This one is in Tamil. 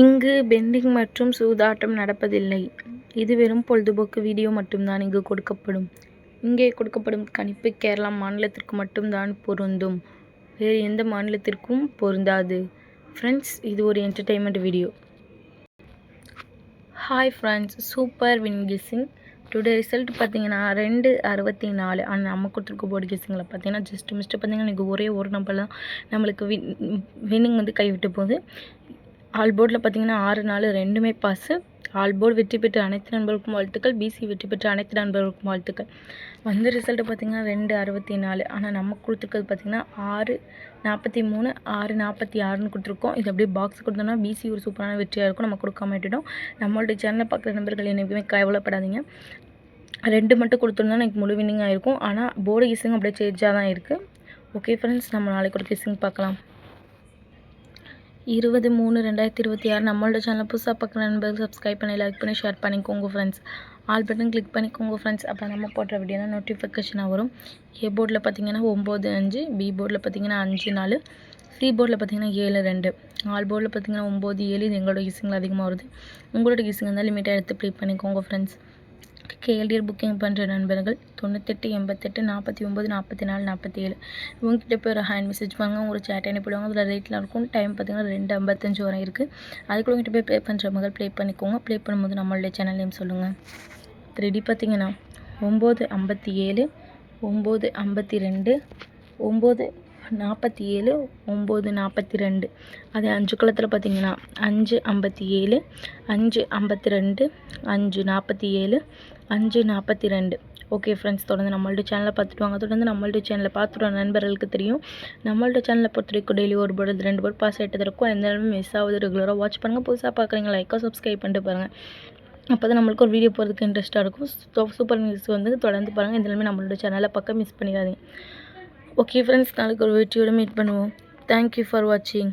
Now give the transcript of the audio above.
இங்கு பெண்டிங் மற்றும் சூதாட்டம் நடப்பதில்லை. இது வெறும் பொழுதுபோக்கு வீடியோ மட்டும்தான் இங்கு கொடுக்கப்படும். இங்கே கொடுக்கப்படும் கணிப்பு கேரளா மாநிலத்திற்கு மட்டும்தான் பொருந்தும். வேறு எந்த மாநிலத்திற்கும் பொருந்தாது. ஃப்ரெண்ட்ஸ், இது ஒரு entertainment video. Hi friends, super win guessing. Today result பார்த்தீங்கன்னா 264. ஆனால் நம்ம கொடுத்துருக்க போர்டு கெஸ்ஸிங்கில் பார்த்தீங்கன்னா ஜஸ்ட் மிஸ்ட்டு பார்த்தீங்கன்னா இன்றைக்கி ஒரே ஒரு நம்பர் தான் நம்மளுக்கு வின்னிங் வந்து கைவிட்டு போகுது. ஆல் போர்டில் பார்த்தீங்கன்னா 6 4 ரெண்டுமே பாஸு. ஆல் போர்டு வெற்றி பெற்ற அனைத்து நண்பர்களுக்கும் வாழ்த்துக்கள். பிசி வெற்றி பெற்ற அனைத்து நண்பர்களுக்கும் வாழ்த்துக்கள். வந்த ரிசல்ட்டு பார்த்தீங்கன்னா 264. ஆனால் நம்ம கொடுத்துருக்கிறது பார்த்தீங்கன்னா 643 646ன்னு கொடுத்துருக்கோம். இது அப்படியே பாக்ஸ் கொடுத்தோம்னா பிசி ஒரு சூப்பரான வெற்றியாக இருக்கும். நம்ம கொடுக்காம விட்டுட்டோம். நம்மளுடைய சேனலை பார்க்குற நண்பர்கள் என்றைக்குமே கவலைப்படாதீங்க. 2 மட்டும் கொடுத்துருந்தா எனக்கு முழு வின்னிங் ஆகிருக்கும். ஆனால் போர்டு கெஸ்ஸிங் அப்படியே சேஞ்சாக தான் இருக்குது. ஓகே ஃப்ரெண்ட்ஸ், நம்ம நாளைக்கு ஒரு கெஸ்ஸிங் பார்க்கலாம். 20/3/2026 நம்மளோட சேனல் புதுசாக பார்க்குற நண்பர்கள் சப்ஸ்கிரைப் பண்ணி லைக் பண்ணி ஷேர் பண்ணிக்கோங்க ஃப்ரெண்ட்ஸ். ஆல் பட்டன் கிளிக் பண்ணிக்கோங்க ஃப்ரெண்ட்ஸ். அப்போ நம்ம போடுற வீடியோ தான் நோட்டிஃபிகேஷனாக வரும். ஏ போர்டில் பார்த்தீங்கன்னா 9 5, பி போர்டில் பார்த்தீங்கன்னா 5 4, சி போர்டில் பார்த்தீங்கன்னா 7 2, ஆல் போர்டில் பார்த்தீங்கன்னா 9 7. இது எங்களோட கெஸ்ஸிங்கில் அதிகமாக வருது. உங்களோட கெஸ்ஸிங் இருந்தால் லிமிட்டாக எடுத்து ப்ளே பண்ணிக்கோங்க ஃப்ரெண்ட்ஸ். கேஎல்டிஆர் புக்கிங் பண்ணுற நண்பர்கள் 98 88 49 44 47 இவங்ககிட்ட போய் ஒரு ஹேண்ட் மெசேஜ் பண்ணுங்கள். உங்களுக்கு சேட் அனுப்பிடுவாங்க. அதில் ரேட்டில் இருக்கும். டைம் பார்த்தீங்கன்னா 2:55 வரை இருக்குது. அதுக்குள்ள உங்கள்கிட்ட போய் ப்ளே பண்ணுற மகள் ப்ளே பண்ணிக்கோங்க. ப்ளே பண்ணும்போது நம்மளுடைய சேனல் நேம் சொல்லுங்கள். ரெடி பார்த்தீங்கன்னா 9:57 9:52 9:47 9:42. அதே 5 குளத்தில் பார்த்தீங்கன்னா 5:57 5:52 5:47 5:42. ஓகே ஃப்ரெண்ட்ஸ், தொடர்ந்து நம்மளோட சேனலை பார்த்துட்டு வாங்க. தொடர்ந்து நம்மளோட சேனலை பார்த்துட்டு நண்பர்களுக்கு தெரியும். நம்மளோட சேனலை பொறுத்த வரைக்கும் டெய்லி ஒரு போர்டு 2 போர்டு பாஸ் ஆகிட்டு இருக்கும். எந்த நேரமும் மிஸ் ஆகுது. ரெகுலராக வாட்ச் பண்ணுங்கள். புதுசாக பார்க்குறீங்க லைக்காக சப்ஸ்கிரைப் பண்ணிட்டு பாருங்கள். அப்போ தான் நம்மளுக்கு ஒரு வீடியோ போகிறதுக்கு இன்ட்ரெஸ்ட்டாக இருக்கும். சூப்பர் நியூஸ் வந்து தொடர்ந்து பாருங்கள். இந்த நிலைமை நம்மளோட சேனலை பார்க்க மிஸ் பண்ணிடாதீங்க. ஓகே ஃப்ரெண்ட்ஸ், நாளைக்கு ஒரு வீடியோட மீட் பண்ணுவோம். தேங்க்யூ ஃபார் வாட்சிங்.